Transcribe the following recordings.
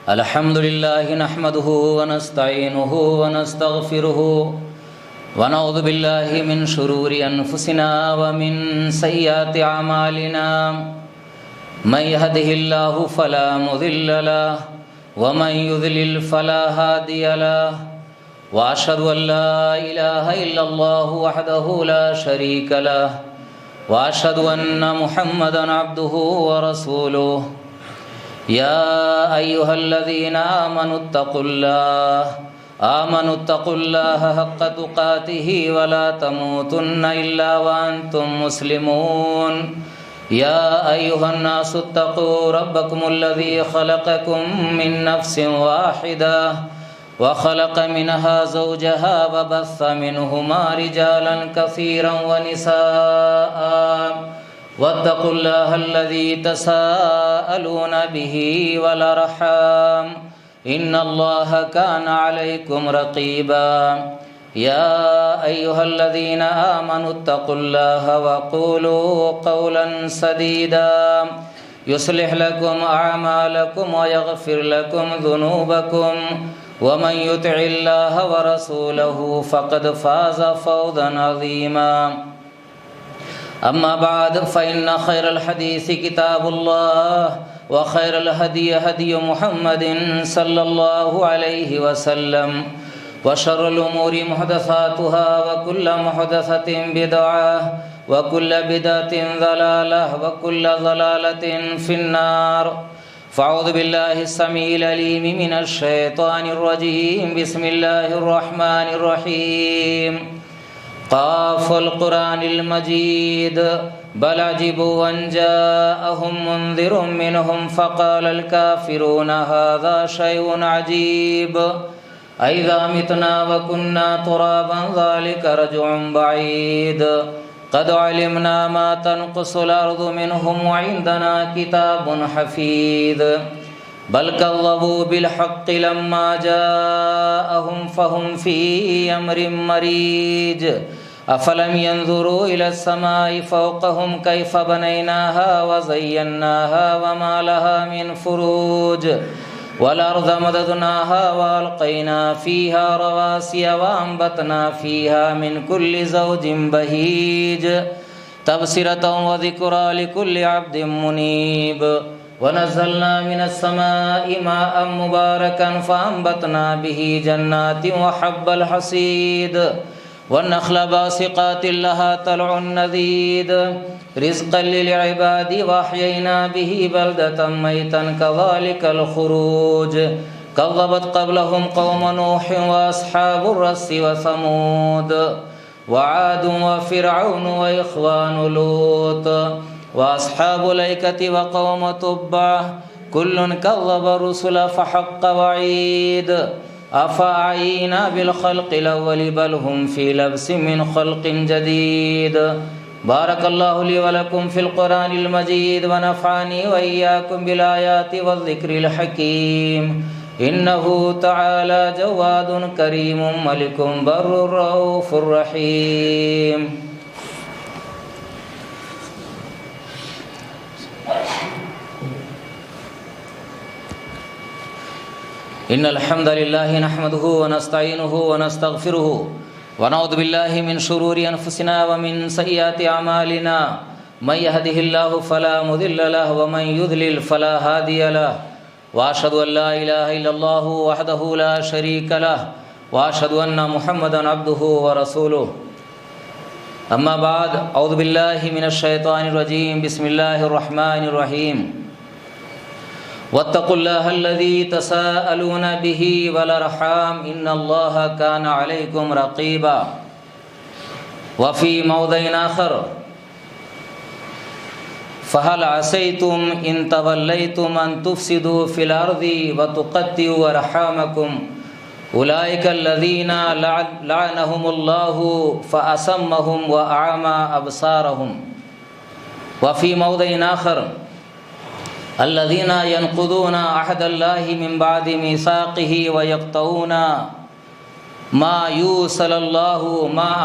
الحمد لله نحمده ونستعينه ونستغفره ونعوذ بالله من شرور أنفسنا ومن سيئات أعمالنا من يهده الله فلا مضل له ومن يضلل فلا هادي له وأشهد أن لا إله إلا الله وحده لا شريك له وأشهد أن محمدًا عبده ورسوله يا أيها الذين آمنوا اتقوا الله حق تقاته ولا تموتن إلا وأنتم مسلمون يا أيها الناس اتقوا ربكم الذي خلقكم من نفس واحدة وخلق منها زوجها وبث منهما رجالا كثيرا ونساء واتقوا الله الذي تساءلون به والأرحام إن الله كان عليكم رقيبا يا أيها الذين آمنوا اتقوا الله وقولوا قولا سديدا يصلح لكم أعمالكم ويغفر لكم ذنوبكم ومن يطع الله ورسوله فقد فاز فوزا عظيما أما بعد فإن خير الحديث كتاب الله وخير الهدي هدي محمد صلى الله عليه وسلم وشر الأمور محدثاتها وكل محدثة بدعة وكل بدعة ضلالة وكل ضلالة في النار فأعوذ بالله السميع العليم من الشيطان الرجيم بسم الله الرحمن الرحيم قاف القرآن المجيد بل عجبوا أن جاءهم منذر منهم فقال الكافرون هذا شيء عجيب أإذا متنا وكنا ترابا ذلك رجع بعيد قد علمنا ما تنقص الأرض منهم وعندنا كتاب حفيظ بل كذبوا بالحق لما جاءهم فهم في أمر مريج أفلم ينظروا إلى السماء فوقهم كيف بنيناها وزيناها وما لها من فروج والأرض مددناها وألقينا فيها رواسي وأنبتنا فيها من كل زوج بهيج تبصرة وذكرى لكل عبد منيب ونزلنا من السماء ماء مباركا فأنبتنا به جنات وحب الحصيد والنخل باسقات لها طلع نضيد رزقا للعباد وأحيينا به بلدة ميتا كذلك الخروج كذبت قبلهم قوم نوح وأصحاب الرس وثمود وعاد وفرعون وإخوان لوط وأصحاب الأيكة وقوم تبع كل كذب الرسل فحق وعيد أفأعينا بالخلق الأول بل هم في لبس من خلق جديد بارك الله لي ولكم في القرآن المجيد ونفعني وإياكم بالآيات والذكر الحكيم إنه تعالى جواد كريم ملك بر رؤوف رحيم إن الحمد لله نحمده ونستعينه ونستغفره ونعوذ بالله من شرور أنفسنا ومن سيئات أعمالنا من يهده الله فلا مضل له ومن يضلل فلا هادي له وأشهد أن لا إله إلا الله وحده لا شريك له وأشهد أن محمدًا عبده ورسوله أما بعد أعوذ بالله من الشيطان الرجيم بسم الله الرحمن الرحيم واتقوا الله الذي تساءلون به والأرحام إن الله كان عليكم رقيبا وفي موضع آخر فهل عسيتم إن توليتم أن تفسدوا في الأرض وتقطعوا أرحامكم أولئك الذين لعنهم الله فأصمهم وأعمى أبصارهم وفي موضع آخر الذين ينقضون عهد الله من بعد ميثاقه ويقطعون ما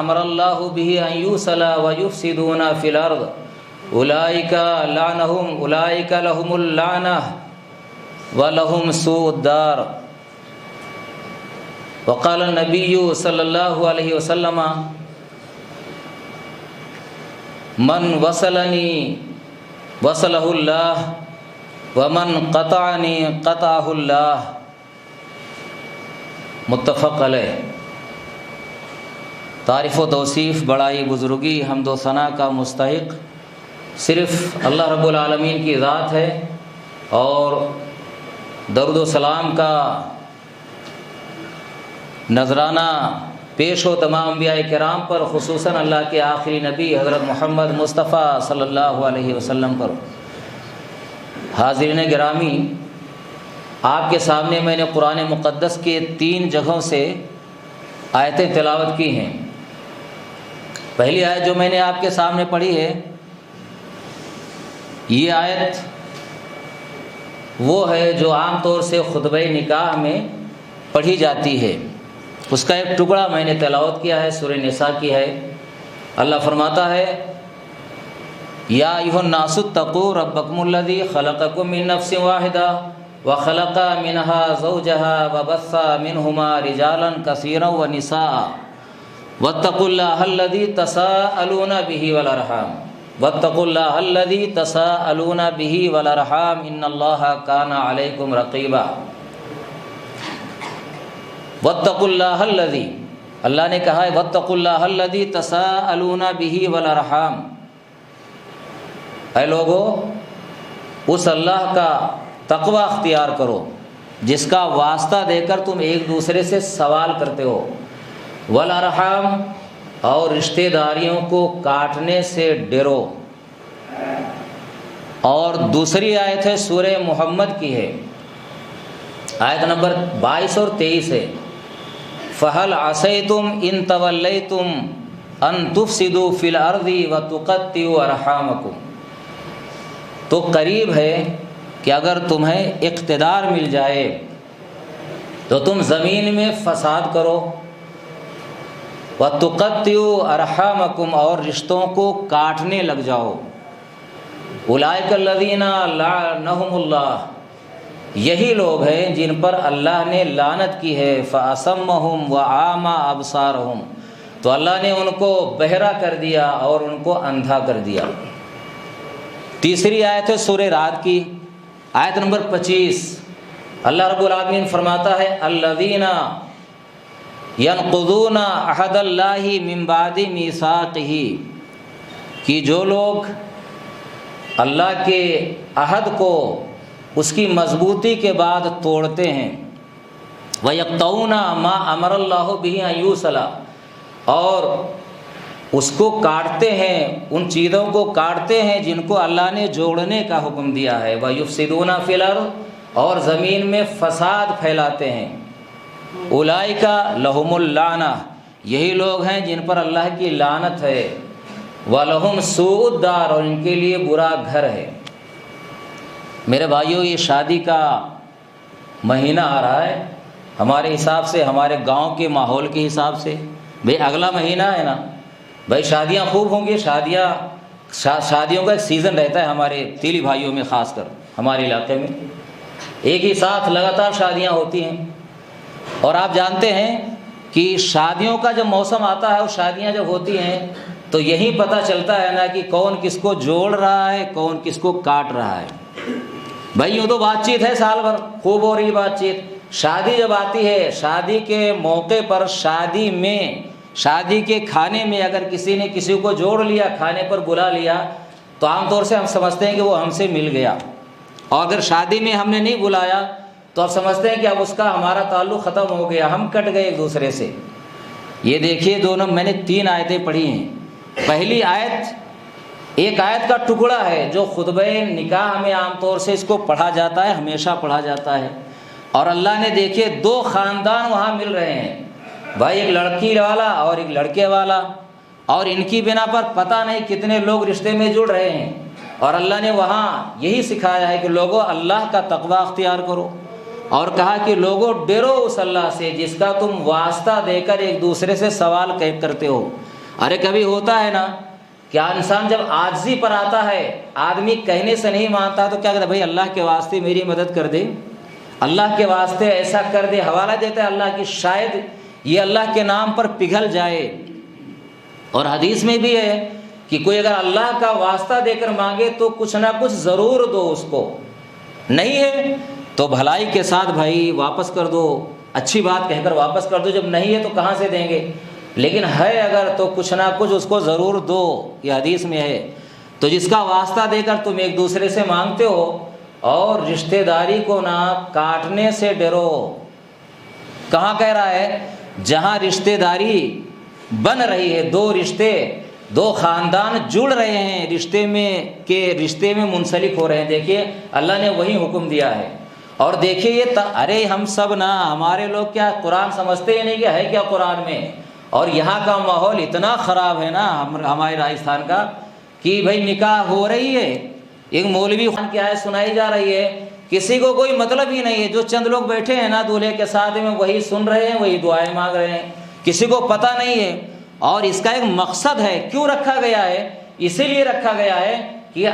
أمر الله به أن يوصل ويفسدون في الأرض أولئك لهم اللعنة وَلَهُمْ سُوءُ الدَّارِ وقال النبی صلی اللہ علیہ وسلم من وصلنی وصلہ اللہ ومن قطعنی قطعہ اللہ، متفق علیہ۔ تعریف و توصیف، بڑائی، بزرگی، حمد و ثنا کا مستحق صرف اللہ رب العالمین کی ذات ہے، اور درود و سلام کا نذرانہ پیش ہو تمام انبیاء کرام پر، خصوصاً اللہ کے آخری نبی حضرت محمد مصطفیٰ صلی اللہ علیہ وسلم پر۔ حاضرین گرامی، آپ کے سامنے میں نے قرآن مقدس کے 3 جگہوں سے آیتیں تلاوت کی ہیں۔ پہلی آیت جو میں نے آپ کے سامنے پڑھی ہے، یہ آیت وہ ہے جو عام طور سے خطبہ نکاح میں پڑھی جاتی ہے، اس کا ایک ٹکڑا میں نے تلاوت کیا ہے، سورہ نساء کی ہے۔ اللہ فرماتا ہے یا ایھا الناس اتقوا ربکم الذی خلقکم من نفس واحدہ وخلق منها زوجها وبث منهما رجالا كثيرا ونساء واتقوا الله الذي تساءلون به والارحام واتقوا الله الذي تساءلون به والارحام ان الله كان عليكم رقيبا۔ واتقوا الله الذي، اللہ نے کہا ہے واتقوا الله الذي تساءلون به والارحام، اے لوگو اس اللہ کا تقوی اختیار کرو جس کا واسطہ دے کر تم ایک دوسرے سے سوال کرتے ہو، والارحام، اور رشتہ داریوں کو کاٹنے سے ڈرو۔ اور دوسری آیت ہے سورہ محمد کی ہے، آیت نمبر 22 اور 23 ہے، فَهَلْ عَصَيْتُمْ إِن تَوَلَّيْتُمْ أَن تُفْسِدُوا فِي الْأَرْضِ وَتُقَطِّعُوا أَرْحَامَكُمْ۔ تو قریب ہے کہ اگر تمہیں اقتدار مل جائے تو تم زمین میں فساد کرو، وَتُقَطِّعُوا أَرْحَامَكُمْ، اور رشتوں کو کاٹنے لگ جاؤ۔ أُولَئِكَ الَّذِينَ لَعَنَهُمُ اللَّهُ، یہی لوگ ہیں جن پر اللہ نے لعنت کی ہے، فَأَصَمَّهُمْ وَأَعْمَى أَبْصَارَهُمْ، تو اللہ نے ان کو بہرا کر دیا اور ان کو اندھا کر دیا۔ تیسری آیت ہے سورہ رعد کی، آیت نمبر 25، اللہ رب العالمین فرماتا ہے الذین ینقضون عہد اللہ من بعد میثاقہ، کہ جو لوگ اللہ کے عہد کو اس کی مضبوطی کے بعد توڑتے ہیں، وَيَقْطَعُونَ مَا أَمَرَ اللَّهُ بِهِ أَن يُوصَلَ، اور اس کو کاٹتے ہیں، ان چیزوں کو کاٹتے ہیں جن کو اللہ نے جوڑنے کا حکم دیا ہے، وَيُفْسِدُونَ فِي الْأَرْضِ، اور زمین میں فساد پھیلاتے ہیں، اولئک لہم اللعنہ، یہی لوگ ہیں جن پر اللہ کی لعنت ہے، وَلَهُمْ سُوءُ الدَّارِ، اور ان کے لیے برا گھر ہے۔ میرے بھائیوں، یہ شادی کا مہینہ آ رہا ہے، ہمارے حساب سے، ہمارے گاؤں کے ماحول کے حساب سے، بھئی اگلا مہینہ ہے نا، بھائی شادیاں خوب ہوں گی، شادیوں کا ایک سیزن رہتا ہے ہمارے تیلی بھائیوں میں، خاص کر ہمارے علاقے میں ایک ہی ساتھ لگاتار شادیاں ہوتی ہیں۔ اور آپ جانتے ہیں کہ شادیوں کا جب موسم آتا ہے اور شادیاں جب ہوتی ہیں تو یہی پتہ چلتا ہے نا کہ کون کس کو جوڑ رہا ہے، کون کس کو کاٹ رہا ہے۔ بھائی یوں تو بات چیت ہے سال بھر، خوب ہو رہی بات چیت، شادی جب آتی ہے، شادی کے موقع پر، شادی میں، شادی کے کھانے میں اگر کسی نے کسی کو جوڑ لیا، کھانے پر بلا لیا، تو عام طور سے ہم سمجھتے ہیں کہ وہ ہم سے مل گیا، اور اگر شادی میں ہم نے نہیں بلایا تو آپ سمجھتے ہیں کہ اب اس کا ہمارا تعلق ختم ہو گیا، ہم کٹ گئے ایک دوسرے سے۔ یہ دیکھیے دونوں میں نے 3 آیتیں پڑھی ہیں۔ پہلی آیت ایک آیت کا ٹکڑا ہے جو خطبہ نکاح میں عام طور سے اس کو پڑھا جاتا ہے، ہمیشہ پڑھا جاتا ہے، اور اللہ نے دیکھیے 2 خاندان وہاں مل رہے ہیں، بھائی ایک لڑکی والا اور ایک لڑکے والا، اور ان کی بنا پر پتہ نہیں کتنے لوگ رشتے میں جڑ رہے ہیں، اور اللہ نے وہاں یہی سکھایا ہے کہ لوگوں اللہ کا تقوی اختیار کرو، اور کہا کہ لوگوں ڈرو اس اللہ سے جس کا تم واسطہ دے کر ایک دوسرے سے سوال کرتے ہو۔ ارے کبھی ہوتا ہے نا، کیا انسان جب عاجزی پر آتا ہے، آدمی کہنے سے نہیں مانتا تو کیا کہتا ہے، بھائی اللہ کے واسطے میری مدد کر دے، اللہ کے واسطے ایسا کر دے، حوالہ دیتا ہے اللہ کی، شاید یہ اللہ کے نام پر پگھل جائے۔ اور حدیث میں بھی ہے کہ کوئی اگر اللہ کا واسطہ دے کر مانگے تو کچھ نہ کچھ ضرور دو اس کو، نہیں ہے تو بھلائی کے ساتھ بھائی واپس کر دو، اچھی بات کہہ کر واپس کر دو، جب نہیں ہے تو کہاں سے دیں گے، لیکن ہے اگر تو کچھ نہ کچھ اس کو ضرور دو، یہ حدیث میں ہے۔ تو جس کا واسطہ دے کر تم ایک دوسرے سے مانگتے ہو، اور رشتہ داری کو نہ کاٹنے سے ڈرو۔ کہاں کہہ رہا ہے؟ جہاں رشتہ داری بن رہی ہے، دو رشتے، دو خاندان جڑ رہے ہیں رشتے میں منسلک ہو رہے ہیں، دیکھیے اللہ نے وہی حکم دیا ہے۔ اور دیکھیے یہ ارے ہم سب نا، ہمارے لوگ کیا قرآن سمجھتے ہی نہیں کہ ہے کیا قرآن میں، اور یہاں کا ماحول اتنا خراب ہے نا ہمارے راجستھان کا کہ بھائی نکاح ہو رہی ہے، ایک مولوی خان کی آیت سنائی جا رہی ہے، کسی کو کوئی مطلب ہی نہیں ہے، جو چند لوگ بیٹھے ہیں نا دولہے کے ساتھ میں وہی سن رہے ہیں، وہی دعائیں مانگ رہے ہیں، کسی کو پتہ نہیں ہے۔ اور اس کا ایک مقصد ہے، کیوں رکھا گیا ہے؟ اسی لیے رکھا گیا ہے کہ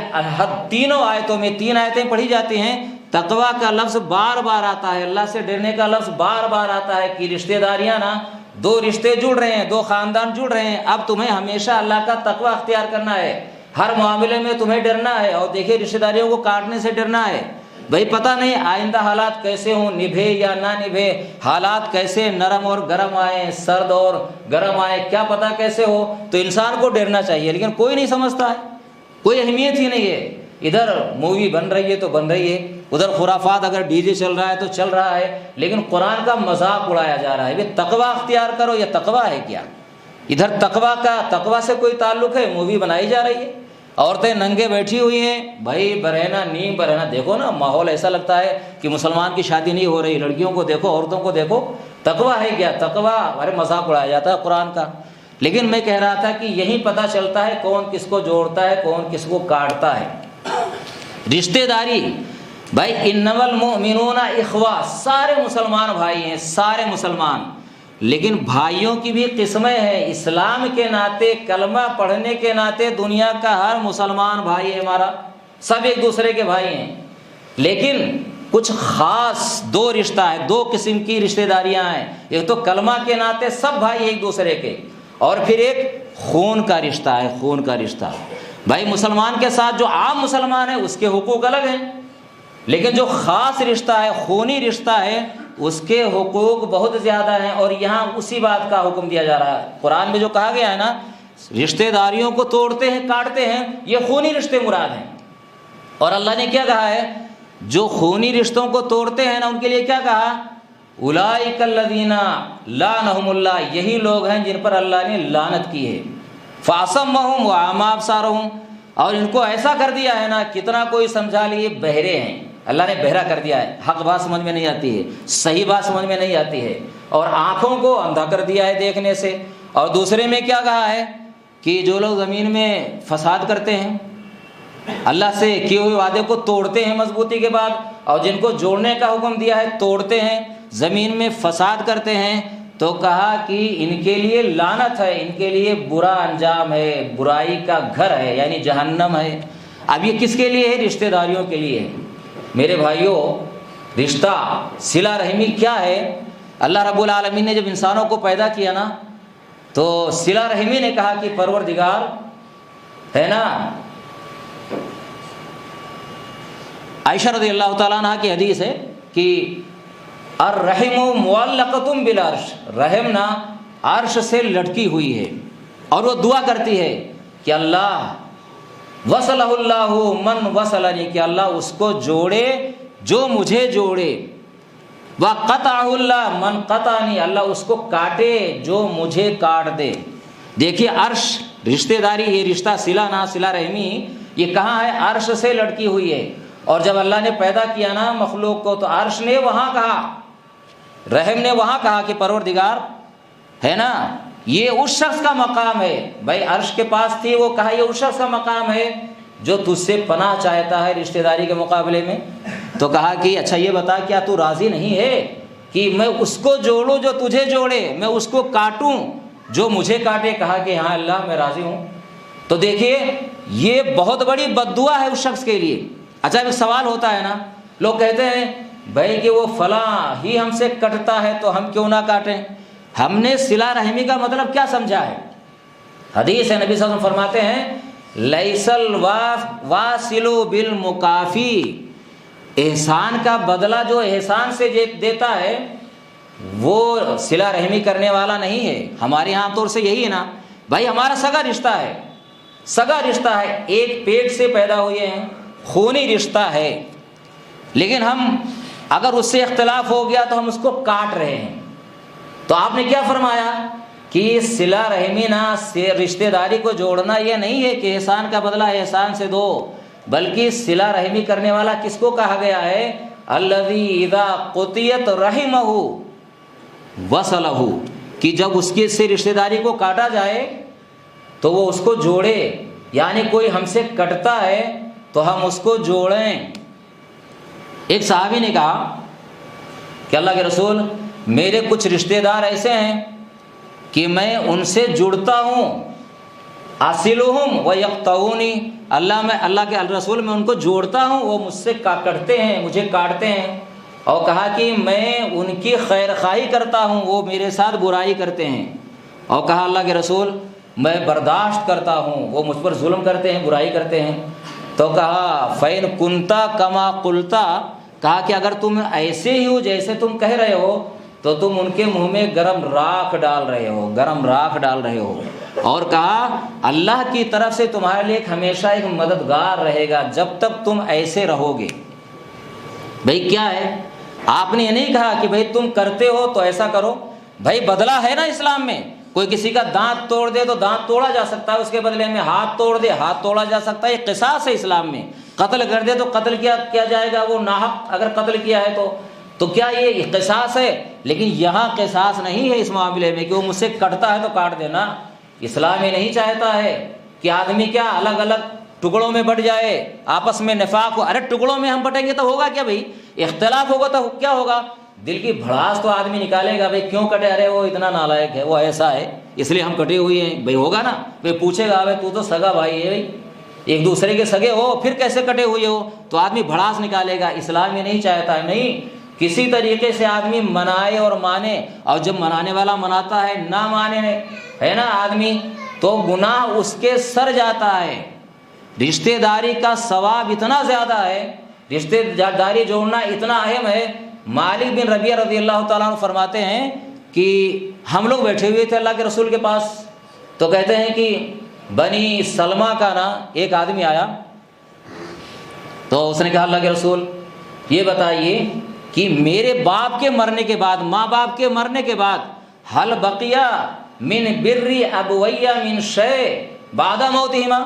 تینوں آیتوں میں 3 آیتیں پڑھی جاتی ہیں، تقویٰ کا لفظ بار بار آتا ہے، اللہ سے ڈرنے کا لفظ بار بار آتا ہے کہ رشتہ داریاں نا، دو رشتے جڑ رہے ہیں، دو خاندان جڑ رہے ہیں، اب تمہیں ہمیشہ اللہ کا تقویٰ اختیار کرنا ہے، ہر معاملے میں تمہیں ڈرنا ہے، اور دیکھیے رشتہ داریوں کو کاٹنے سے ڈرنا ہے۔ بھائی پتہ نہیں آئندہ حالات کیسے ہوں، نبھے یا نہ نبھے، حالات کیسے نرم اور گرم آئیں، سرد اور گرم آئیں، کیا پتہ کیسے ہو، تو انسان کو ڈرنا چاہیے، لیکن کوئی نہیں سمجھتا ہے، کوئی اہمیت ہی نہیں ہے۔ ادھر مووی بن رہی ہے تو بن رہی ہے، ادھر خرافات اگر ڈی جے چل رہا ہے تو چل رہا ہے، لیکن قرآن کا مذاق اڑایا جا رہا ہے۔ بھائی تقویٰ اختیار کرو، یہ تقویٰ ہے کیا؟ ادھر تقویٰ سے کوئی تعلق ہے؟ مووی بنائی جا رہی ہے، عورتیں ننگے بیٹھی ہوئی ہیں، بھائی برہنہ نیم برہنہ، دیکھو نا ماحول ایسا لگتا ہے کہ مسلمان کی شادی نہیں ہو رہی، لڑکیوں کو دیکھو، عورتوں کو دیکھو، تقویٰ ہے کیا؟ تقویٰ ارے مذاق اڑایا جاتا ہے قرآن کا۔ لیکن میں کہہ رہا تھا کہ یہی پتہ چلتا ہے کون کس کو جوڑتا ہے، کون کس کو کاٹتا ہے۔ رشتہ داری بھائی انما المؤمنون اخوہ، سارے مسلمان بھائی ہیں، سارے مسلمان، لیکن بھائیوں کی بھی قسمیں ہیں۔ اسلام کے ناطے، کلمہ پڑھنے کے ناطے دنیا کا ہر مسلمان بھائی ہے ہمارا، سب ایک دوسرے کے بھائی ہیں، لیکن کچھ خاص دو رشتہ ہے، دو قسم کی رشتہ داریاں ہیں، ایک تو کلمہ کے ناطے سب بھائی ایک دوسرے کے، اور پھر ایک خون کا رشتہ ہے، خون کا رشتہ۔ بھائی مسلمان کے ساتھ جو عام مسلمان ہے اس کے حقوق الگ ہیں، لیکن جو خاص رشتہ ہے، خونی رشتہ ہے، اس کے حقوق بہت زیادہ ہیں، اور یہاں اسی بات کا حکم دیا جا رہا ہے۔ قرآن میں جو کہا گیا ہے نا، رشتہ داریوں کو توڑتے ہیں، کاٹتے ہیں، یہ خونی رشتے مراد ہیں۔ اور اللہ نے کیا کہا ہے؟ جو خونی رشتوں کو توڑتے ہیں نا ان کے لیے کیا کہا؟ اولئک الذین لعنہم اللہ، یہی لوگ ہیں جن پر اللہ نے لعنت کی ہے۔ فاصمہم واعمی ابصارہم، اور ان کو ایسا کر دیا ہے نا، کتنا کوئی سمجھا لیے بہرے ہیں، اللہ نے بہرا کر دیا ہے، حق بات سمجھ میں نہیں آتی ہے، صحیح بات سمجھ میں نہیں آتی ہے، اور آنکھوں کو اندھا کر دیا ہے دیکھنے سے۔ اور دوسرے میں کیا کہا ہے کہ جو لوگ زمین میں فساد کرتے ہیں، اللہ سے کیے ہوئے وعدے کو توڑتے ہیں مضبوطی کے بعد، اور جن کو جوڑنے کا حکم دیا ہے توڑتے ہیں، زمین میں فساد کرتے ہیں، تو کہا کہ ان کے لیے لعنت ہے، ان کے لیے برا انجام ہے، برائی کا گھر ہے، یعنی جہنم ہے۔ اب یہ کس کے لیے ہے؟ رشتہ داریوں کے لیے ہے۔ میرے بھائیوں، رشتہ صلہ رحمی کیا ہے؟ اللہ رب العالمین نے جب انسانوں کو پیدا کیا نا، تو صلہ رحمی نے کہا کہ پروردگار ہے نا، عائشہ رضی اللہ تعالیٰ عنہ کی حدیث ہے کہ الرحم معلقۃ بالعرش، رحم نا عرش سے لٹکی ہوئی ہے، اور وہ دعا کرتی ہے کہ اللہ وصلہ اللہ من وصلنی، کہ اللہ اس کو جوڑے جو مجھے جوڑے، وقطعہ اللہ من قطعنی، اللہ اس کو کاٹے جو مجھے کاٹ دے۔ دیکھیے عرش، رشتہ داری، یہ رشتہ صلہ نا، صلہ رحمی، یہ کہاں ہے؟ عرش سے لٹکی ہوئی ہے۔ اور جب اللہ نے پیدا کیا نا مخلوق کو، تو عرش نے وہاں کہا، رحم نے وہاں کہا کہ پروردگار ہے نا، یہ اس شخص کا مقام ہے۔ بھائی عرش کے پاس تھی، وہ کہا یہ اس شخص کا مقام ہے جو تجھ سے پناہ چاہتا ہے رشتہ داری کے مقابلے میں۔ تو کہا کہ اچھا یہ بتا، کیا تو راضی نہیں ہے کہ میں اس کو جوڑوں جو تجھے جوڑے، میں اس کو کاٹوں جو مجھے کاٹے؟ کہا کہ ہاں اللہ میں راضی ہوں۔ تو دیکھیے یہ بہت بڑی بد دعا ہے اس شخص کے لیے۔ اچھا ایک سوال ہوتا ہے نا، لوگ کہتے ہیں بھائی کہ وہ فلاں ہی ہم سے کٹتا ہے تو ہم کیوں نہ کاٹیں؟ ہم نے صلہ رحمی کا مطلب کیا سمجھا ہے؟ حدیث ہے، نبی صلی اللہ علیہ وسلم فرماتے ہیں لیس الواصل بالمکافی، احسان کا بدلہ جو احسان سے دیتا ہے وہ صلہ رحمی کرنے والا نہیں ہے۔ ہمارے یہاں عام طور سے یہی ہے نا، بھائی ہمارا سگا رشتہ ہے، سگا رشتہ ہے، ایک پیٹ سے پیدا ہوئے ہیں، خونی رشتہ ہے، لیکن ہم اگر اس سے اختلاف ہو گیا تو ہم اس کو کاٹ رہے ہیں۔ تو آپ نے کیا فرمایا کہ صلہ رحمی نہ رشتہ داری کو جوڑنا یہ نہیں ہے کہ احسان کا بدلہ احسان سے دو، بلکہ صلہ رحمی کرنے والا کس کو کہا گیا ہے؟ الذی اذا قطعت رحمہ وصلہ، کہ جب اس کے سے رشتہ داری کو کاٹا جائے تو وہ اس کو جوڑے، یعنی کوئی ہم سے کٹتا ہے تو ہم اس کو جوڑیں۔ ایک صحابی نے کہا کہ اللہ کے رسول، میرے کچھ رشتہ دار ایسے ہیں کہ میں ان سے جڑتا ہوں، اصلہم ویقطعونی، اللہ کے رسول میں ان کو جوڑتا ہوں، وہ مجھ سے کٹتے ہیں، مجھے کاٹتے ہیں۔ اور کہا کہ میں ان کی خیر خواہی کرتا ہوں، وہ میرے ساتھ برائی کرتے ہیں۔ اور کہا اللہ کے رسول، میں برداشت کرتا ہوں، وہ مجھ پر ظلم کرتے ہیں، برائی کرتے ہیں۔ تو کہا فَإِن كُنْتَ كَمَا قُلْتَ، کہا کہ اگر تم ایسے ہی ہو جیسے تم کہہ رہے ہو تو تم ان کے منہ میں گرم راکھ ڈال رہے ہو، گرم راکھ ڈال رہے ہو۔ اور کہا اللہ کی طرف سے تمہارے لیے ہمیشہ ایک مددگار رہے گا جب تک تم ایسے رہو گے۔ بھائی کیا ہے، آپ نے یہ نہیں کہا کہ بھائی تم کرتے ہو تو ایسا کرو، بھائی بدلہ ہے نا اسلام میں، کوئی کسی کا دانت توڑ دے تو دانت توڑا جا سکتا ہے، اس کے بدلے میں ہاتھ توڑ دے ہاتھ توڑا جا سکتا ہے، یہ قصاص ہے اسلام میں۔ قتل کر دے تو قتل کیا جائے گا، وہ ناحق اگر قتل کیا ہے تو کیا یہ قصاص ہے؟ لیکن یہاں قصاص نہیں ہے اس معاملے میں کہ وہ مجھ سے کٹتا ہے تو کاٹ دینا۔ اسلام یہ نہیں چاہتا ہے کہ آدمی کیا الگ الگ ٹکڑوں میں بٹ جائے، آپس میں نفاق ہو۔ ارے ٹکڑوں میں ہم بٹیں گے تو ہوگا کیا بھائی؟ اختلاف ہوگا تو کیا ہوگا؟ دل کی بھڑاس تو آدمی نکالے گا، بھائی کیوں کٹے؟ ارے وہ اتنا نالائق ہے، وہ ایسا ہے اس لیے ہم کٹے ہوئے ہیں، بھائی ہوگا نا؟ بھائی پوچھے گا بھائی تو تو سگا بھائی ہے، بھائی ایک دوسرے کے سگے ہو پھر کیسے کٹے ہوئے ہو؟ تو آدمی بھڑاس نکالے گا۔ اسلام یہ نہیں چاہتا ہے، نہیں، کسی طریقے سے آدمی منائے اور مانے، اور جب منانے والا مناتا ہے نہ مانے ہے نا آدمی تو گناہ اس کے سر جاتا ہے۔ رشتہ داری کا ثواب اتنا زیادہ ہے، رشتہ داری جوڑنا اتنا اہم ہے۔ مالک بن ربیعہ رضی اللہ تعالیٰ عنہ فرماتے ہیں کہ ہم لوگ بیٹھے ہوئے تھے اللہ کے رسول کے پاس، تو کہتے ہیں کہ بنی سلمہ کا نا ایک آدمی آیا، تو اس نے کہا اللہ کے رسول یہ بتائیے کہ میرے باپ کے مرنے کے بعد، ماں باپ کے مرنے کے بعد، حل بقیہ من بر ابویہ من شیء بعد موتہما،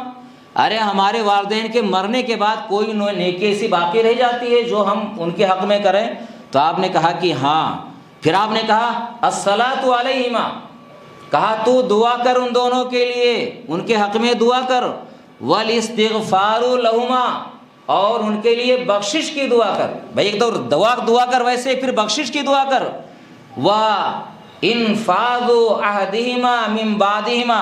ارے ہمارے والدین کے مرنے کے بعد کوئی نیکی ایسی باقی رہ جاتی ہے جو ہم ان کے حق میں کریں؟ تو آپ نے کہا کہ ہاں۔ پھر آپ نے کہا الصلاۃ علیہما، کہا تو دعا کر ان دونوں کے لیے، ان کے حق میں دعا کر، والاستغفار لہما، اور ان کے لیے بخشش کی دعا کر۔ بھائی ایک تو دعا کر ویسے، پھر بخشش کی دعا کر۔ وانفاذ عہدہما من بعدہما،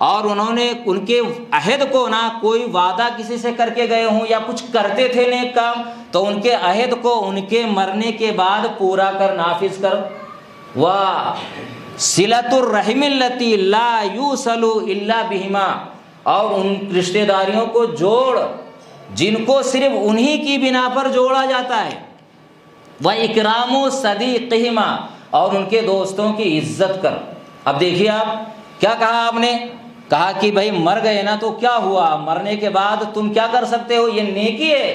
اور انہوں نے ان کے عہد کو نہ کوئی وعدہ کسی سے کر کے گئے ہوں یا کچھ کرتے تھے نیک کام تو ان کے عہد کو ان کے مرنے کے بعد پورا کر، نافذ کر۔ وصلۃ الرحم التی لا یوصل الا بہما، اور ان رشتہ داریوں کو جوڑ جن کو صرف انہی کی بنا پر جوڑا جاتا ہے۔ وَإِكْرَامُ صَدِيقِهِمَا، اور ان کے دوستوں کی عزت کر۔ اب دیکھیے آپ کیا کہا، آپ نے کہا کہ بھائی مر گئے نا تو کیا ہوا، مرنے کے بعد تم کیا کر سکتے ہو، یہ نیکی ہے۔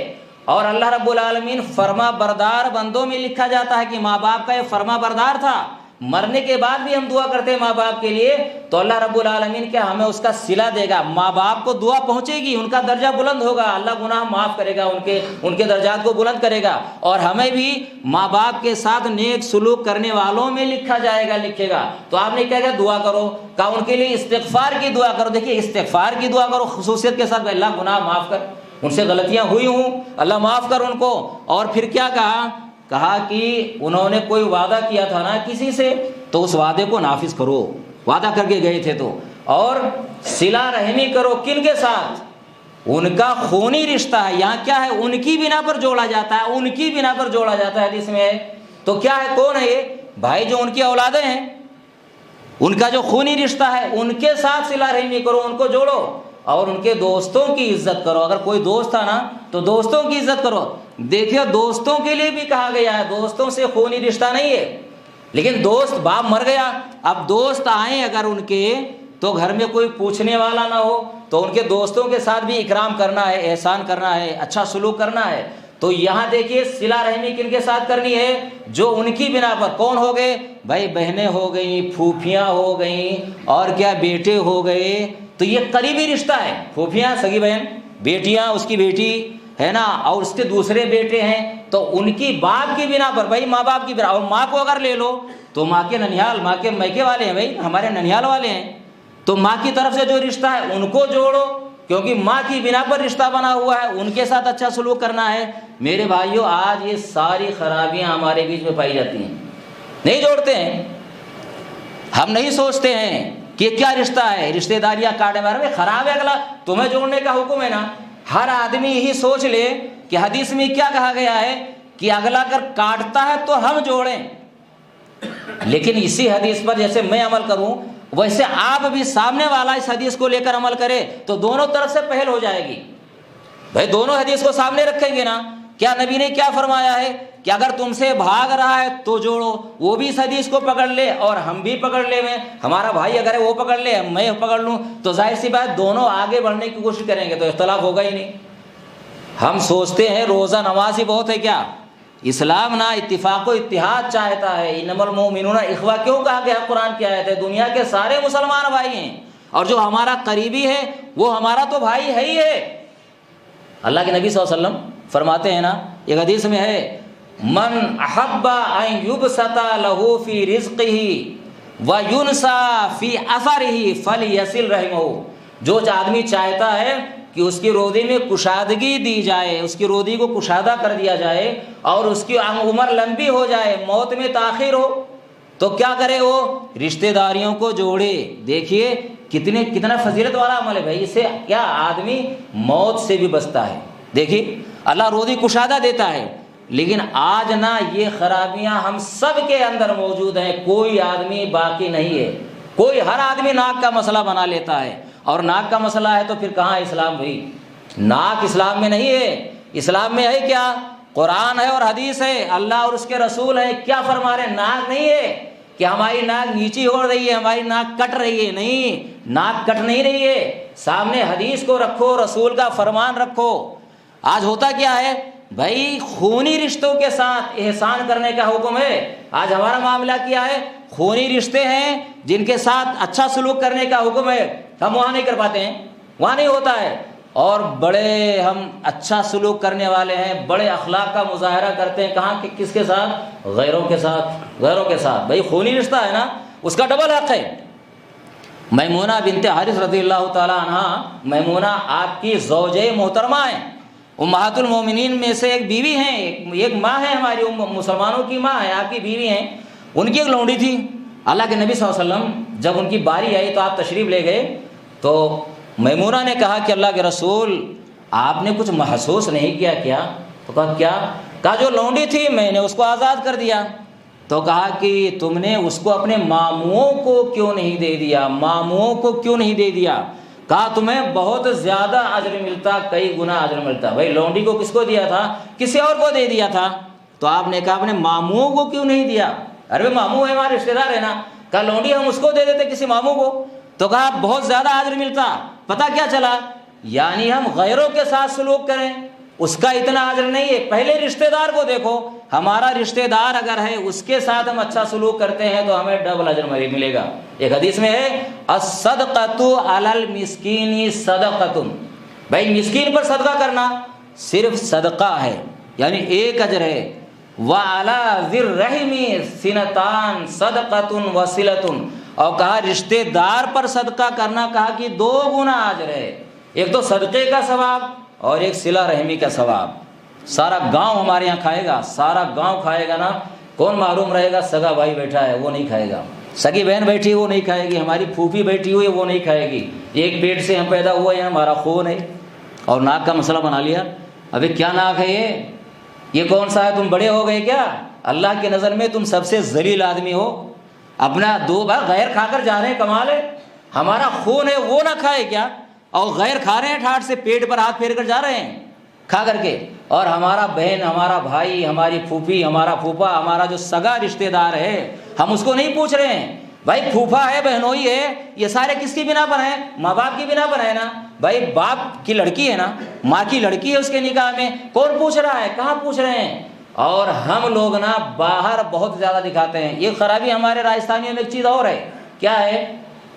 اور اللہ رب العالمین فرما بردار بندوں میں لکھا جاتا ہے کہ ماں باپ کا یہ فرما بردار تھا، مرنے کے بعد بھی ہم دعا کرتے ہیں ماں باپ کے لیے، تو اللہ رب العالمین کیا ہمیں اس کا صلہ دے گا، ماں باپ کو دعا پہنچے گی، ان کا درجہ بلند ہوگا، اللہ گناہ معاف کرے گا، ان کے درجات کو بلند کرے گا، اور ہمیں بھی ماں باپ کے ساتھ نیک سلوک کرنے والوں میں لکھا جائے گا، لکھے گا۔ تو آپ نے کیا کہا، دعا کرو، کہا ان کے لیے استغفار کی دعا کرو۔ دیکھیے استغفار کی دعا کرو خصوصیت کے ساتھ، اللہ گناہ معاف کر، ان سے غلطیاں ہوئی ہوں اللہ معاف کر ان کو۔ اور پھر کیا کہا کہ انہوں نے کوئی وعدہ کیا تھا نا کسی سے تو اس وعدے کو نافذ کرو، وعدہ کر کے گئے تھے تو، اور صلہ رحمی کرو کن کے ساتھ، ان کا خونی رشتہ ہے. یہاں کیا ہے؟ ان کی بنا پر جوڑا جاتا ہے, ان کی بنا پر جوڑا جاتا ہے حدیث میں ہے. تو کیا ہے, کون ہے یہ بھائی؟ جو ان کی اولادیں ہیں, ان کا جو خونی رشتہ ہے ان کے ساتھ صلہ رحمی کرو, ان کو جوڑو, اور ان کے دوستوں کی عزت کرو. اگر کوئی دوست تھا نا تو دوستوں کی عزت کرو. دیکھیے دوستوں کے لیے بھی کہا گیا ہے, دوستوں سے خونی رشتہ نہیں ہے. لیکن دوست باپ مر گیا, اب دوست آئیں اگر ان کے, تو گھر میں کوئی پوچھنے والا نہ ہو, تو ان کے دوستوں کے ساتھ بھی اکرام کرنا ہے, احسان کرنا ہے, اچھا سلوک کرنا ہے. تو یہاں دیکھیے صلہ رحمی کن کے ساتھ کرنی ہے؟ جو ان کی بنا پر. کون ہو گئے بھائی؟ بہنیں ہو گئیں, پھوپھیاں ہو گئیں, اور کیا بیٹے ہو گئے. تو یہ قریبی رشتہ ہے. پھوپھیاں سگی بہن, بیٹیاں اس کی بیٹی ہے نا, اور اس کے دوسرے بیٹے ہیں, تو ان کی باپ کی بنا پر, بھائی ماں باپ کی بنا. اور ماں کو اگر لے لو تو ماں کے ننیال, ماں کے میکے والے ہیں, بھائی ہمارے ننیال والے ہیں, تو ماں کی طرف سے جو رشتہ ہے ان کو جوڑو, کیونکہ ماں کی بنا پر رشتہ بنا ہوا ہے, ان کے ساتھ اچھا سلوک کرنا ہے. میرے بھائیوں, آج یہ ساری خرابیاں ہمارے بیچ میں پائی جاتی ہیں. نہیں جوڑتے ہیں, ہم نہیں سوچتے ہیں کہ کیا رشتہ ہے, رشتہ داریاں کاٹے مارے میں خراب ہے. اگلا تمہیں جوڑنے کا حکم ہے نا. ہر آدمی یہی سوچ لے کہ حدیث میں کیا کہا گیا ہے کہ اگلا اگر کاٹتا ہے تو ہم جوڑیں. لیکن اسی حدیث پر جیسے میں عمل کروں ویسے آپ بھی سامنے والا اس حدیث کو لے کر عمل کرے تو دونوں طرف سے پہل ہو جائے گی. بھائی دونوں حدیث کو سامنے رکھیں گے نا, کیا نبی نے کیا فرمایا ہے کہ اگر تم سے بھاگ رہا ہے تو جوڑو, وہ بھی اس حدیث کو پکڑ لے اور ہم بھی پکڑ لے. میں ہمارا بھائی اگر وہ پکڑ لے, میں پکڑ لوں, تو ظاہر سی بات دونوں آگے بڑھنے کی کوشش کریں گے تو اختلاف ہوگا ہی نہیں. ہم سوچتے ہیں روزہ نماز ہی بہت ہے کیا؟ اسلام نہ اتفاق و اتحاد چاہتا ہے. انما المؤمنون اخوہ کیوں کہا گیا؟ قرآن کی آیت ہے. دنیا کے سارے مسلمان بھائی ہیں, اور جو ہمارا قریبی ہے وہ ہمارا تو بھائی ہے ہی ہے. اللہ کے نبی صلی اللہ علیہ وسلم فرماتے ہیں نا, ایک حدیث میں ہے, من احب ان یبسط له فی رزقہ وینسا فی اثرہ فلیصل رحمہ. جو آدمی چاہتا ہے کہ اس کی روزی میں کشادگی دی جائے, اس کی روزی کو کشادہ کر دیا جائے, اور اس کی عمر لمبی ہو جائے, موت میں تاخیر ہو, تو کیا کرے؟ وہ رشتہ داریوں کو جوڑے. دیکھیے کتنا فضیلت والا عمل ہے بھائی. اس سے کیا آدمی موت سے بھی بچتا ہے. دیکھیے اللہ روزی کشادہ دیتا ہے, لیکن آج نا یہ خرابیاں ہم سب کے اندر موجود ہیں. کوئی آدمی باقی نہیں ہے. ہر آدمی ناک کا مسئلہ بنا لیتا ہے, اور ناک کا مسئلہ ہے تو پھر کہاں اسلام بھائی؟ ناک اسلام میں نہیں ہے. اسلام میں ہے کیا؟ قرآن ہے اور حدیث ہے, اللہ اور اس کے رسول ہے. کیا فرما رہے ہیں؟ ناک نہیں ہے کہ ہماری ناک نیچی ہو رہی ہے, ہماری ناک کٹ رہی ہے. نہیں, ناک کٹ نہیں رہی ہے. سامنے حدیث کو رکھو, رسول کا فرمان رکھو. آج ہوتا کیا ہے بھائی؟ خونی رشتوں کے ساتھ احسان کرنے کا حکم ہے. آج ہمارا معاملہ کیا ہے؟ خونی رشتے ہیں جن کے ساتھ اچھا سلوک کرنے کا حکم ہے, ہم وہاں نہیں کر پاتے ہیں, وہاں نہیں ہوتا ہے. اور بڑے ہم اچھا سلوک کرنے والے ہیں, بڑے اخلاق کا مظاہرہ کرتے ہیں. کہاں؟ کس کے ساتھ؟ غیروں کے ساتھ. غیروں کے ساتھ. بھائی خونی رشتہ ہے نا, اس کا ڈبل حق ہے. میمونہ بنت حارث رضی اللہ تعالی عنہ, میمونہ آپ کی زوجہ محترمہ ہیں, امہات المومنین میں سے ایک بیوی ہیں, ایک ماں ہے ہماری, مسلمانوں کی ماں ہے, آپ کی بیوی ہیں. ان کی ایک لونڈی تھی. اللہ کے نبی صلی اللہ علیہ وسلم جب ان کی باری آئی تو آپ تشریف لے گئے, تو میمونہ نے کہا کہ اللہ کے رسول آپ نے کچھ محسوس نہیں کیا کیا؟ تو کہا کیا؟ کہا جو لونڈی تھی میں نے اس کو آزاد کر دیا. تو کہا کہ تم نے اس کو اپنے ماموؤں کو کیوں نہیں دے دیا؟ ماموؤں کو کیوں نہیں دے دیا؟ کہا تمہیں بہت زیادہ اجر ملتا, کئی گنا اجر ملتا. بھائی لونڈی کو کس کو دیا تھا؟ کسی اور کو دے دیا تھا. تو آپ نے کہا اپنے ماموؤں کو کیوں نہیں دیا؟ ارے ماموں ہے, ہمارے رشتے دار ہے نا. کہا لونڈی ہم اس کو دے دیتے کسی ماموں کو. تو کہا بہت زیادہ اجر ملتا. پتہ کیا چلا؟ یعنی ہم غیروں کے ساتھ سلوک کریں اس کا اتنا اجر نہیں ہے. پہلے رشتہ دار کو دیکھو, ہمارا رشتہ دار اگر ہے اس کے ساتھ ہم اچھا سلوک کرتے ہیں تو ہمیں ڈبل اجر ملے گا. ایک حدیث میں ہے الصدقۃ علی المسکین صدقۃ. بھائی مسکین پر صدقہ کرنا صرف صدقہ ہے, یعنی ایک اجر ہے. وَعَلَى ذِي الرَّحِمِ سِنَتَانِ صَدَقَةٌ وَصِلَةٌ. اور کہا رشتہ دار پر صدقہ کرنا, کہا کہ 2 گنا اجر ہے. ایک تو صدقے کا ثواب اور ایک صلہ رحمی کا ثواب. سارا گاؤں ہمارے یہاں کھائے گا, سارا گاؤں کھائے گا نا. کون محروم رہے گا؟ سگا بھائی بیٹھا ہے وہ نہیں کھائے گا, سگی بہن بیٹھی ہے وہ نہیں کھائے گی, ہماری پھوپھی بیٹھی ہوئی ہے وہ نہیں کھائے گی. ایک پیٹ سے ہم پیدا ہوئے ہیں, ہمارا خون ہے. اور ناک کا مسئلہ بنا لیا. ابھی کیا ناک ہے یہ کون سا ہے؟ تم بڑے ہو گئے کیا؟ اللہ کی نظر میں تم سب سے ذلیل آدمی ہو. اپنا دو بار غیر کھا کر جا رہے ہیں, کمال ہے. ہمارا خون ہے وہ نہ کھائے کیا؟ اور غیر کھا رہے ہیں ٹھاٹ سے, پیٹ پر ہاتھ پھیر کر جا رہے ہیں کھا کر کے. اور ہمارا بہن, ہمارا بھائی, ہماری پھوپھی, ہمارا پھوپھا, ہمارا جو سگا رشتہ دار ہے, ہم اس کو نہیں پوچھ رہے ہیں. بھائی پھوپھا ہے, بہنوئی ہے, یہ سارے کس کی بنا پر ہیں؟ ماں باپ کی بنا پر ہے نا. بھائی باپ کی لڑکی ہے نا, ماں کی لڑکی ہے, اس کے نکاح میں کون پوچھ رہا ہے؟ کہاں پوچھ رہے ہیں؟ اور ہم لوگ نا باہر بہت زیادہ دکھاتے ہیں. یہ خرابی ہمارے راجستھانیوں میں ایک چیز اور ہے. کیا ہے؟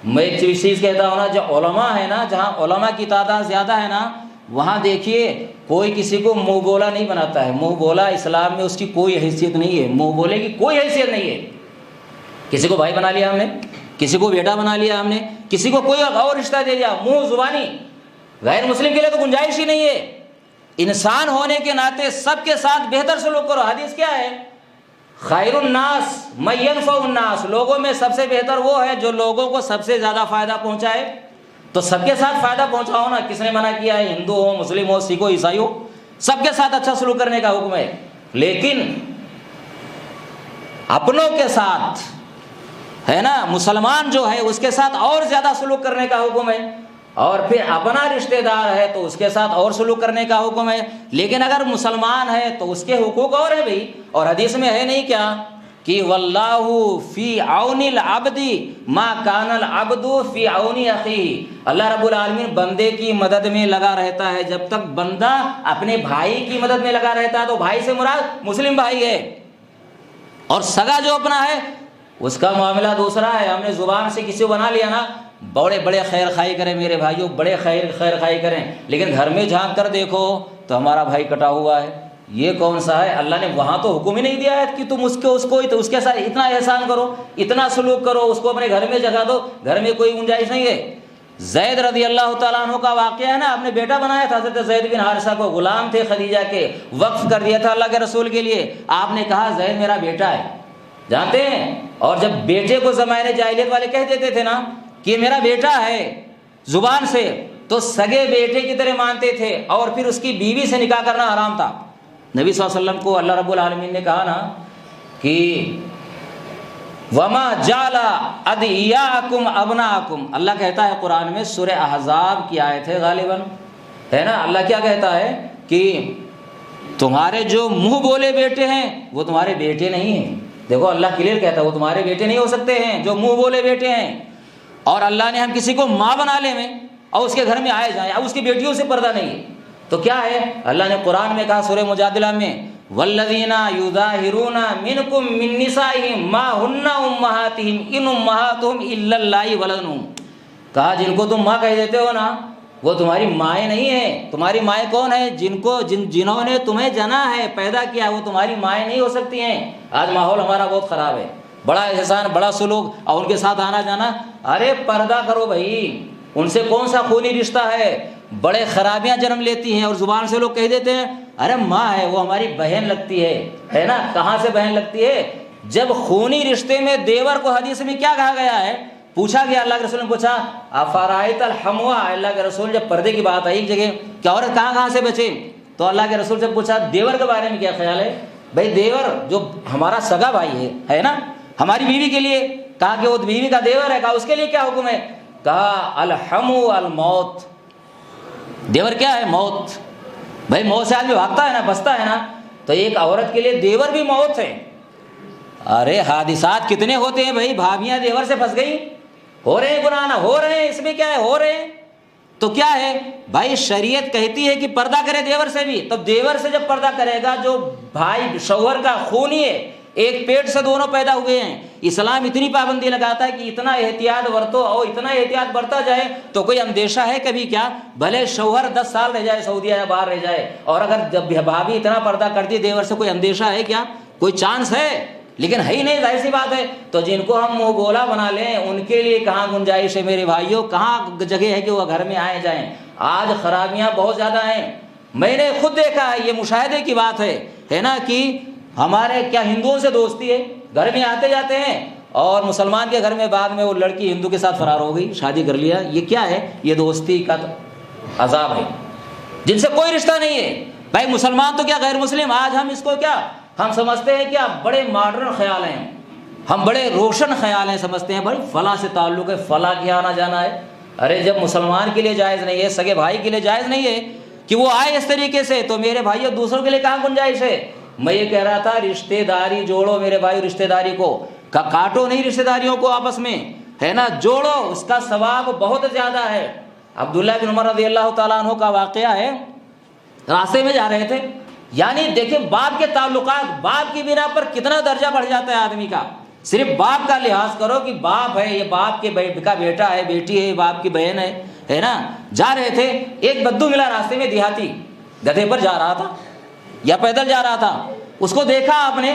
میں ایک چیز کہتا ہوں نا, جو علماء ہے نا, جہاں علماء کی تعداد زیادہ ہے نا, وہاں دیکھیے کوئی کسی کو منہ بولا نہیں بناتا ہے. منہ بولا اسلام میں اس کی کوئی حیثیت نہیں ہے. منہ بولے کی کوئی حیثیت نہیں ہے. کسی کو بھائی بنا لیا ہم نے, کسی کو بیٹا بنا لیا ہم نے, کسی کو کوئی اور رشتہ دے دیا, منہ زبانی. غیر مسلم کے لیے تو گنجائش ہی نہیں ہے. انسان ہونے کے ناطے سب کے ساتھ بہتر سلوک کرو. حدیث کیا ہے؟ خیر الناس من ينفع الناس, لوگوں میں سب سے بہتر وہ ہے جو لوگوں کو سب سے زیادہ فائدہ پہنچائے. تو سب کے ساتھ فائدہ پہنچاؤ نا. کس نے منع کیا ہے؟ ہندو ہو, مسلم ہو, سکھ ہو, عیسائی ہو, سب کے ساتھ اچھا سلوک کرنے کا حکم ہے. لیکن اپنوں کے ساتھ ہے نا, مسلمان جو ہے اس کے ساتھ اور زیادہ سلوک کرنے کا حکم ہے. اور پھر اپنا رشتہ دار ہے تو اس کے ساتھ اور سلوک کرنے کا حکم ہے. لیکن اگر مسلمان ہے تو اس کے حقوق اور ہے بھائی. اور حدیث میں ہے نہیں کیا کہ واللہ فی عون العبد ما کان العبد فی عون اخیہ, اللہ رب العالمین بندے کی مدد میں لگا رہتا ہے جب تک بندہ اپنے بھائی کی مدد میں لگا رہتا ہے. تو بھائی سے مراد مسلم بھائی ہے. اور سگا جو اپنا ہے اس کا معاملہ دوسرا ہے. ہم نے زبان سے کسی کو بنا لیا نا, بڑے بڑے خیر خائی کریں میرے بھائیوں, بڑے خیر خائی کریں, لیکن گھر میں جھانک کر دیکھو تو ہمارا بھائی کٹا ہوا ہے. یہ کون سا ہے؟ اللہ نے وہاں تو حکم ہی نہیں دیا ہے کہ تم اس کے ساتھ اتنا احسان کرو, اتنا سلوک کرو, اس کو اپنے گھر میں جگہ دو. گھر میں کوئی گنجائش نہیں ہے. زید رضی اللہ تعالیٰ عنہ کا واقعہ ہے نا, آپ نے بیٹا بنایا تھا حضرت زید بن حارثہ کو, غلام تھے خدیجہ کے, وقف کر دیا تھا اللہ کے رسول کے لیے. آپ نے کہا زید میرا بیٹا ہے, جانتے ہیں. اور جب بیٹے کو زمانے جاہلیت والے کہہ دیتے تھے نا کہ میرا بیٹا ہے زبان سے, تو سگے بیٹے کی طرح مانتے تھے. اور پھر اس کی بیوی سے نکاح کرنا حرام تھا. نبی صلی اللہ علیہ وسلم کو اللہ رب العالمین نے کہا نا کہ وما جعل ادعیاءکم ابناءکم, اللہ کہتا ہے قرآن میں, سورہ احزاب کی آیت ہے غالباً, ہے نا. اللہ کیا کہتا ہے کہ تمہارے جو منہ بولے بیٹے ہیں وہ تمہارے بیٹے نہیں ہیں. دیکھو اللہ کلیئر کہتا ہے وہ تمہارے بیٹے نہیں ہو سکتے ہیں جو منہ بولے بیٹے ہیں. اور اللہ نے ہم کسی کو ماں بنا لے میں اور اس کے گھر میں آئے جائیں, اب اس کی بیٹیوں سے پردہ نہیں ہے تو کیا ہے؟ اللہ نے قرآن میں کہا سورہ مجادلہ میں والذین یظاہرون منکم من نسائہم ما ہن امہاتہم ان امہاتہم الا اللہ ولدنہم, کہا جن کو تم ماں کہہ دیتے ہو نا وہ تمہاری مائیں نہیں ہیں. تمہاری مائیں کون ہیں؟ جنہوں نے تمہیں جنا ہے, پیدا کیا, وہ تمہاری مائیں نہیں ہو سکتی ہیں. آج ماحول ہمارا بہت خراب ہے, بڑا احسان, بڑا سلوک, اور ان کے ساتھ آنا جانا. ارے پردہ کرو بھائی, ان سے کون سا خونی رشتہ ہے؟ بڑے خرابیاں جنم لیتی ہیں. اور زبان سے لوگ کہہ دیتے ہیں ارے ماں ہے وہ ہماری بہن لگتی ہے نا. کہاں سے بہن لگتی ہے؟ جب خونی رشتے میں دیور کو حدیث میں کیا کہا گیا ہے؟ پوچھا گیا, اللہ کے رسول نے پوچھا افرائیت الحموا, اللہ کے رسول جب پردے کی بات آئی ایک جگہ کہ عورت کہاں سے بچے, تو اللہ کے رسول سے پوچھا دیور کے بارے میں کیا خیال ہے؟ بھائی دیور جو ہمارا سگا بھائی ہے نا, ہماری بیوی کے لیے, کہا کہ وہ بیوی کا دیور ہے, کہا اس کے لیے کیا حکم ہے؟ کہا الحمو الموت, دیور کیا ہے؟ موت. بھائی موت سے آدمی بھاگتا ہے نا, بچتا ہے نا, تو ایک عورت کے لیے دیور بھی موت ہے. ارے حادثات کتنے ہوتے ہیں بھائی, بھابیاں دیور سے پھنس گئی, ہو رہے ہیں گناہ, نہ ہو رہے ہیں, اس میں کیا ہے, ہو رہے ہیں. تو کیا ہے بھائی, شریعت کہتی ہے کہ پردہ کرے دیور سے بھی. تو دیور سے جب پردہ کرے گا, جو بھائی شوہر کا خونی ہے, ایک پیٹ سے دونوں پیدا ہوئے ہیں, اسلام اتنی پابندی لگاتا ہے کہ اتنا احتیاط برتو, اور اتنا احتیاط برتا جائے تو کوئی اندیشہ ہے کبھی کیا؟ بھلے شوہر 10 سال رہ جائے سعودیہ یا باہر رہ جائے, اور اگر جب بھابھی اتنا پردہ کرتی دیور سے, کوئی اندیشہ ہے کیا؟ کوئی چانس ہے؟ لیکن ہے ہی نہیں, ظاہر سی بات ہے. تو جن کو ہم منہ بولا بنا لیں ان کے لیے کہاں گنجائش ہے میرے بھائیوں, کہاں جگہ ہے کہ وہ گھر میں آئے جائیں. آج خرابیاں بہت زیادہ ہیں, میں نے خود دیکھا ہے, یہ مشاہدے کی بات ہے نا, کہ ہمارے کیا ہندوؤں سے دوستی ہے, گھر میں آتے جاتے ہیں, اور مسلمان کے گھر میں بعد میں وہ لڑکی ہندو کے ساتھ فرار ہو گئی, شادی کر لیا. یہ کیا ہے؟ یہ دوستی کا عذاب ہے. جن سے کوئی رشتہ نہیں ہے. بھائی مسلمان تو کیا غیر مسلم، آج ہم اس کو کیا ہم سمجھتے ہیں کیا بڑے ماڈرن خیال ہیں، ہم بڑے روشن خیال ہیں، سمجھتے ہیں بھائی فلاں سے تعلق ہے، فلاں کے آنا جانا ہے. ارے جب مسلمان کے لیے جائز نہیں ہے، سگے بھائی کے لیے جائز نہیں ہے کہ وہ آئے اس طریقے سے، تو میرے بھائیوں دوسروں کے لیے کہاں گنجائش ہے؟ میں یہ کہہ رہا تھا رشتہ داری جوڑو میرے بھائی، رشتہ داری کو کاٹو نہیں، رشتہ داریوں کو آپس میں ہے نا جوڑو، اس کا ثواب بہت زیادہ ہے. عبداللہ بن عمر رضی اللہ تعالیٰ عنہ کا واقعہ ہے، راستے میں جا رہے تھے، یعنی دیکھیں باپ کے تعلقات، باپ کی بنا پر کتنا درجہ بڑھ جاتا ہے آدمی کا. صرف باپ کا لحاظ کرو کہ باپ ہے، یہ باپ کے کا بیٹا ہے، بیٹی ہے، باپ کی بہن ہے نا. جا رہے تھے، ایک بدو ملا راستے میں، دیہاتی، گدھے پر جا رہا تھا یا پیدل جا رہا تھا. اس کو دیکھا آپ نے،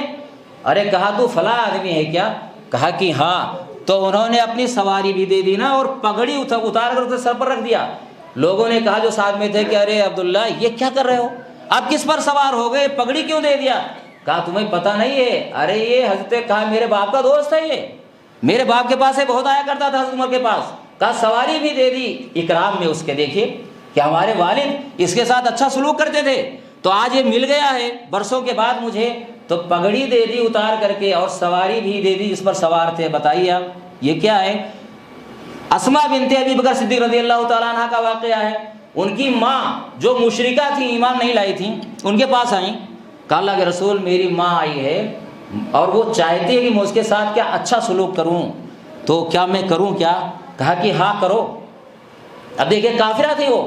ارے کہا تو فلاں آدمی ہے کیا؟ کہا کہ ہاں. تو انہوں نے اپنی سواری بھی دے دی نا، اور پگڑی اتار کر اسے سر پر رکھ دیا. لوگوں نے کہا جو ساتھ میں تھے کہ ارے عبداللہ یہ کیا کر رہے ہو، آپ کس پر سوار ہو گئے، پگڑی کیوں دے دیا؟ کہا تمہیں پتہ نہیں ہے، ارے یہ حضرت کہا میرے باپ کا دوست ہے، یہ میرے باپ کے پاس بہت آیا کرتا تھا حضرت عمر کے پاس. کہا سواری بھی دے دی اکرام میں اس کے. دیکھیے کہ ہمارے والد اس کے ساتھ اچھا سلوک کرتے تھے، تو آج یہ مل گیا ہے برسوں کے بعد مجھے، تو پگڑی دے دی اتار کر کے اور سواری بھی دے دی جس پر سوار تھے. بتائیے آپ یہ کیا ہے؟ اسماء بنت ابی بکر صدیق رضی اللہ تعالیٰ عنہ کا واقعہ ہے. ان کی ماں جو مشرکہ تھی، ایمان نہیں لائی تھیں، ان کے پاس آئیں، کہا اللہ کے رسول میری ماں آئی ہے اور وہ چاہتی ہے کہ میں اس کے ساتھ کیا اچھا سلوک کروں، تو کیا میں کروں کیا؟ کہا کہ ہاں کرو. اب دیکھیں کافرہ تھی، وہ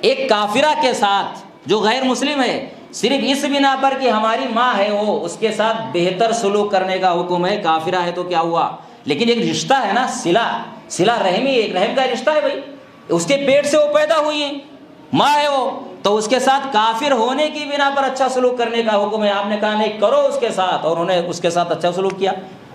ایک کافرہ کے ساتھ جو غیر مسلم ہے، صرف اس بنا پر کہ ہماری ماں ہے، وہ اس کے ساتھ بہتر سلوک کرنے کا حکم ہے. کافرہ ہے تو کیا ہوا، لیکن ایک رشتہ ہے نا، صلہ رحمی، ایک رحم کا رشتہ ہے بھائی، اس کے پیٹ سے وہ پیدا ہوئی ہیں، ماں ہے وہ، تو اس کے ساتھ کافر ہونے کی بنا پر اچھا سلوک کرنے کا حکم ہے. آپ نے کہا نہیں کرو اس کے ساتھ، اور انہوں نے اس کے ساتھ اچھا سلوک کیا،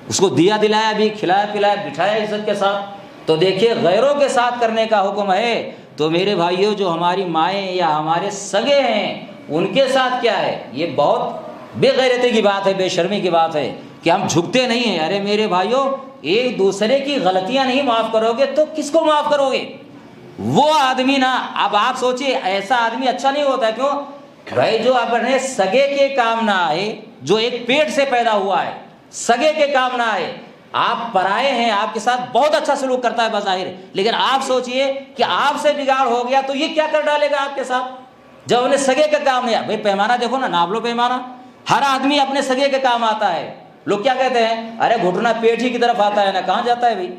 اس کو دیا دلایا بھی، کھلایا پلایا، بٹھایا عزت کے ساتھ. تو دیکھیے غیروں کے ساتھ کرنے کا حکم ہے. تو میرے بھائیوں جو ہماری مائیں یا ہمارے سگے ہیں ان کے ساتھ کیا ہے، یہ بہت بے غیرتی کی بات ہے، بے شرمی کی بات ہے کہ ہم جھکتے نہیں ہیں. ارے میرے بھائیوں ایک دوسرے کی غلطیاں نہیں معاف کرو گے تو کس کو معاف کرو گے؟ وہ آدمی نا، اب آپ سوچئے ایسا آدمی اچھا نہیں ہوتا. کیوں بھائی؟ جو اپنے سگے کے کام نہ آئے، جو ایک پیٹ سے پیدا ہوا ہے، سگے کے کام نہ آئے. آپ پرائے ہیں، آپ کے ساتھ بہت اچھا سلوک کرتا ہے بظاہر، لیکن آپ سوچئے کہ آپ سے بگاڑ ہو گیا تو یہ کیا کر ڈالے گا آپ کے ساتھ، جب انہیں سگے کا کام نہیں آیا. بھائی پیمانہ دیکھو نا، ناپ لو پیمانہ، ہر آدمی اپنے سگے کے کام آتا ہے. لوگ کیا کہتے ہیں، ارے گھٹنا پیٹ ہی کی طرف آتا ہے نا، کہاں جاتا ہے بھائی،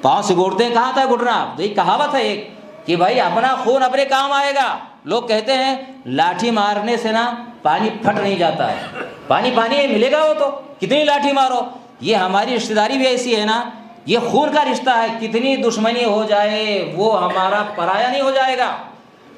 پاؤں سگوڑتے ہیں، کہاں آتا ہے گھٹنا. تو یہ کہاوت ہے ایک کہ بھائی اپنا خون اپنے کام آئے گا. لوگ کہتے ہیں لاٹھی مارنے سے نا پانی پھٹ نہیں جاتا ہے، پانی ملے گا، وہ تو کتنی لاٹھی مارو. یہ ہماری رشتہ داری بھی ایسی ہے نا، یہ خون کا رشتہ ہے، کتنی دشمنی ہو جائے وہ ہمارا پرایا نہیں ہو جائے گا.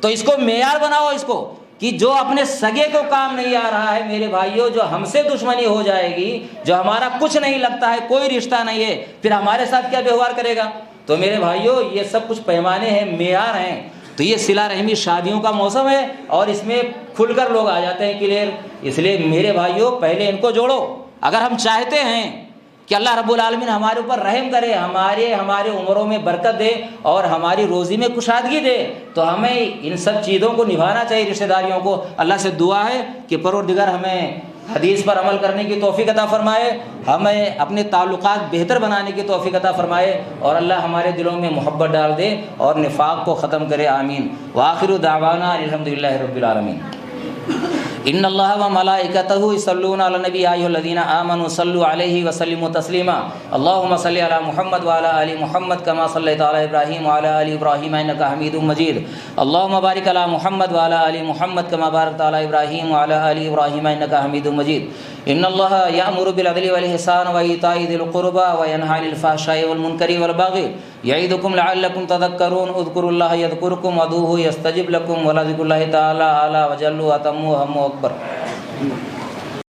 تو اس کو معیار بناؤ، اس کو کہ جو اپنے سگے کو کام نہیں آ رہا ہے میرے بھائیوں، جو ہم سے دشمنی ہو جائے گی، جو ہمارا کچھ نہیں لگتا ہے، کوئی رشتہ نہیں ہے، پھر ہمارے ساتھ کیا ویوہار کرے گا. تو میرے بھائیوں یہ سب کچھ پیمانے ہیں، معیار ہیں. تو یہ صلہ رحمی شادیوں کا موسم ہے اور اس میں کھل کر لوگ آ جاتے ہیں کلیئر. اس لیے میرے بھائیوں پہلے ان کو جوڑو. اگر ہم چاہتے ہیں کہ اللہ رب العالمین ہمارے اوپر رحم کرے، ہمارے عمروں میں برکت دے اور ہماری روزی میں کشادگی دے، تو ہمیں ان سب چیزوں کو نبھانا چاہیے، رشتہ داریوں کو. اللہ سے دعا ہے کہ پروردگار ہمیں حدیث پر عمل کرنے کی توفیق عطا فرمائے، ہمیں اپنے تعلقات بہتر بنانے کی توفیق عطا فرمائے، اور اللہ ہمارے دلوں میں محبت ڈال دے اور نفاق کو ختم کرے. آمین. وآخر دعوانا الحمدللہ رب العالمین. ان اللہ و ملائکتہ یصلون علی النبی یا ایھا الذین آمنوا صلوا علیہ وسلموا تسلیما. اللهم صل علی محمد وعلی آل محمد کما صلیت علی ابراہیم وعلی آل ابراہیم انک حمید مجید. اللهم بارک علی محمد وعلی آل محمد کما بارکت علی ابراہیم وعلی آل ابراہیم انک حمید مجید. ان اللہ یأمر بالعدل والإحسان وإیتاء ذی القربى وینہی عن الفحشاء والمنکر والبغی یعظکم لعلکم تذکرون. اذکروا اللہ یذکرکم وادعوہ یستجب لکم ولذکر اللہ تعالی اعلی وجل واتم وهم اکبر.